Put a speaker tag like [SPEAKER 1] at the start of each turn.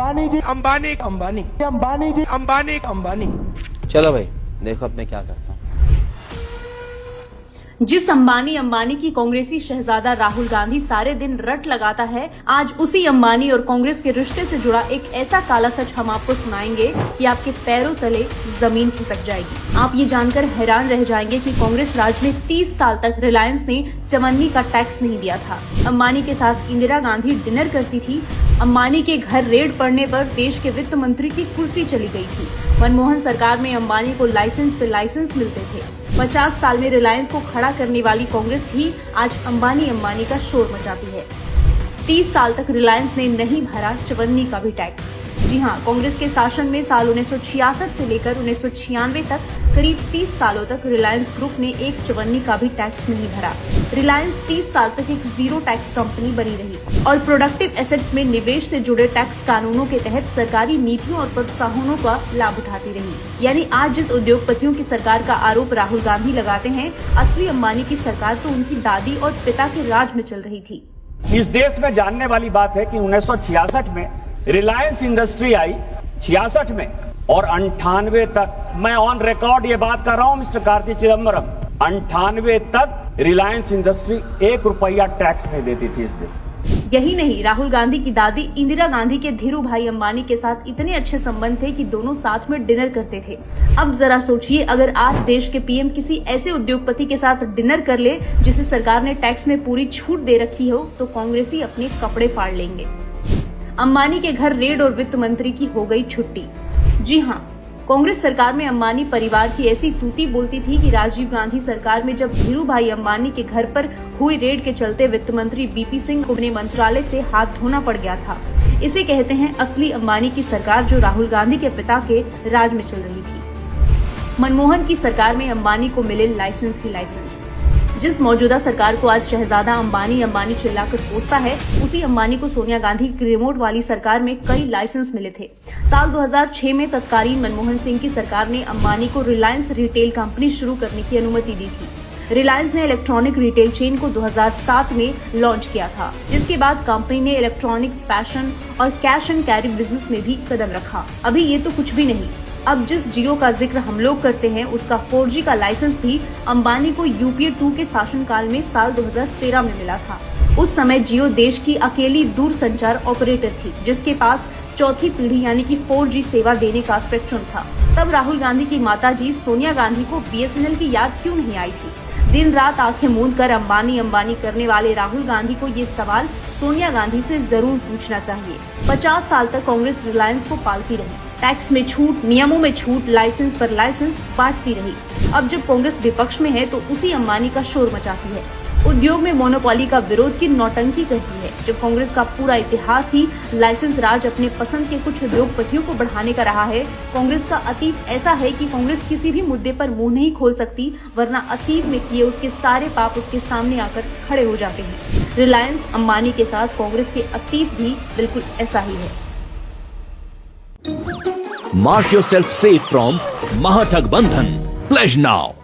[SPEAKER 1] अंबानी जी, अंबानी अंबानी अंबानी जी, अंबानी अंबानी।
[SPEAKER 2] चलो भाई देखो अब मैं क्या करता हूँ।
[SPEAKER 3] जिस अंबानी की कांग्रेसी शहजादा राहुल गांधी सारे दिन रट लगाता है, आज उसी अंबानी और कांग्रेस के रिश्ते से जुड़ा एक ऐसा काला सच हम आपको सुनाएंगे कि आपके पैरों तले जमीन खिसक जाएगी। आप ये जानकर हैरान रह जाएंगे कि कांग्रेस राज में 30 साल तक रिलायंस ने चवन्नी का टैक्स नहीं दिया था। अंबानी के साथ इंदिरा गांधी डिनर करती थी। अंबानी के घर रेड पड़ने पर देश के वित्त मंत्री की कुर्सी चली गई थी। मनमोहन सरकार में अंबानी को लाइसेंस पे लाइसेंस मिलते थे। 50 साल में रिलायंस को खड़ा करने वाली कांग्रेस ही आज अंबानी का शोर मचाती है। 30 साल तक रिलायंस ने नहीं भरा चवन्नी का भी टैक्स। जी हाँ, कांग्रेस के शासन में साल 1966 से लेकर 1996 तक करीब 30 सालों तक रिलायंस ग्रुप ने एक चवन्नी का भी टैक्स नहीं भरा। रिलायंस 30 साल तक एक जीरो टैक्स कंपनी बनी रही और प्रोडक्टिव एसेट्स में निवेश से जुड़े टैक्स कानूनों के तहत सरकारी नीतियों और प्रोत्साहनों का लाभ उठाती रही। यानी आज जिस उद्योगपतियों की सरकार का आरोप राहुल गांधी लगाते हैं, असली अंबानी की सरकार तो उनकी दादी और पिता के राज में चल रही थी।
[SPEAKER 4] इस देश में जानने वाली बात है कि 1966 में रिलायंस इंडस्ट्री आई, 66 में, और 98 तक, मैं ऑन रिकॉर्ड ये बात कर रहा हूं मिस्टर कार्ति चिदम्बरम, 98 तक रिलायंस इंडस्ट्री 1 रुपया टैक्स नहीं देती थी इस देश।
[SPEAKER 3] यही नहीं, राहुल गांधी की दादी इंदिरा गांधी के धीरू भाई अंबानी के साथ इतने अच्छे संबंध थे कि दोनों साथ में डिनर करते थे। अब जरा सोचिए, अगर आज देश के पीएम किसी ऐसे उद्योगपति के साथ डिनर कर ले जिसे सरकार ने टैक्स में पूरी छूट दे रखी हो, तो कांग्रेसी अपने कपड़े फाड़ लेंगे। अंबानी के घर रेड और वित्त मंत्री की हो गई छुट्टी। जी हाँ, कांग्रेस सरकार में अंबानी परिवार की ऐसी तूती बोलती थी कि राजीव गांधी सरकार में जब धीरू भाई अंबानी के घर पर हुई रेड के चलते वित्त मंत्री बीपी सिंह को अपने मंत्रालय से हाथ धोना पड़ गया था। इसे कहते हैं असली अंबानी की सरकार, जो राहुल गांधी के पिता के राज में चल रही थी। मनमोहन की सरकार में अंबानी को मिले लाइसेंस ही लाइसेंस। जिस मौजूदा सरकार को आज शहजादा अंबानी चिल्लाकर कोसता है, उसी अंबानी को सोनिया गांधी की रिमोट वाली सरकार में कई लाइसेंस मिले थे। साल 2006 में तत्कालीन मनमोहन सिंह की सरकार ने अंबानी को रिलायंस रिटेल कंपनी शुरू करने की अनुमति दी थी। रिलायंस ने इलेक्ट्रॉनिक रिटेल चेन को 2007 में लॉन्च किया था, जिसके बाद कंपनी ने इलेक्ट्रॉनिक्स, फैशन और कैश एंड कैरी बिजनेस में भी कदम रखा। अभी ये तो कुछ भी नहीं, अब जिस जियो का जिक्र हम लोग करते हैं, उसका 4G का लाइसेंस भी अंबानी को यूपीए 2 के शासनकाल में साल 2013 में मिला था। उस समय जियो देश की अकेली दूरसंचार ऑपरेटर थी जिसके पास चौथी पीढ़ी यानी कि 4G सेवा देने का स्पेक्ट्रम था। तब राहुल गांधी की माताजी सोनिया गांधी को BSNL की याद क्यों नहीं आई थी? दिन रात आंखें मूंद कर अंबानी करने वाले राहुल गांधी को ये सवाल सोनिया गांधी से जरूर पूछना चाहिए। 50 साल तक कांग्रेस रिलायंस को पालती रही, टैक्स में छूट, नियमों में छूट, लाइसेंस पर लाइसेंस बांटती रही। अब जब कांग्रेस विपक्ष में है तो उसी अंबानी का शोर मचाती है, उद्योग में मोनोपोली का विरोध की नौटंकी करती है। जब कांग्रेस का पूरा इतिहास ही लाइसेंस राज अपने पसंद के कुछ उद्योगपतियों को बढ़ाने का रहा है, कांग्रेस का अतीत ऐसा है कि कांग्रेस किसी भी मुद्दे पर मुंह नहीं खोल सकती, वरना अतीत में किए उसके सारे पाप उसके सामने आकर खड़े हो जाते हैं। रिलायंस अंबानी के साथ कांग्रेस के अतीत भी बिल्कुल ऐसा ही है।
[SPEAKER 5] Mark yourself safe from Mahathag Bandhan. Pledge now.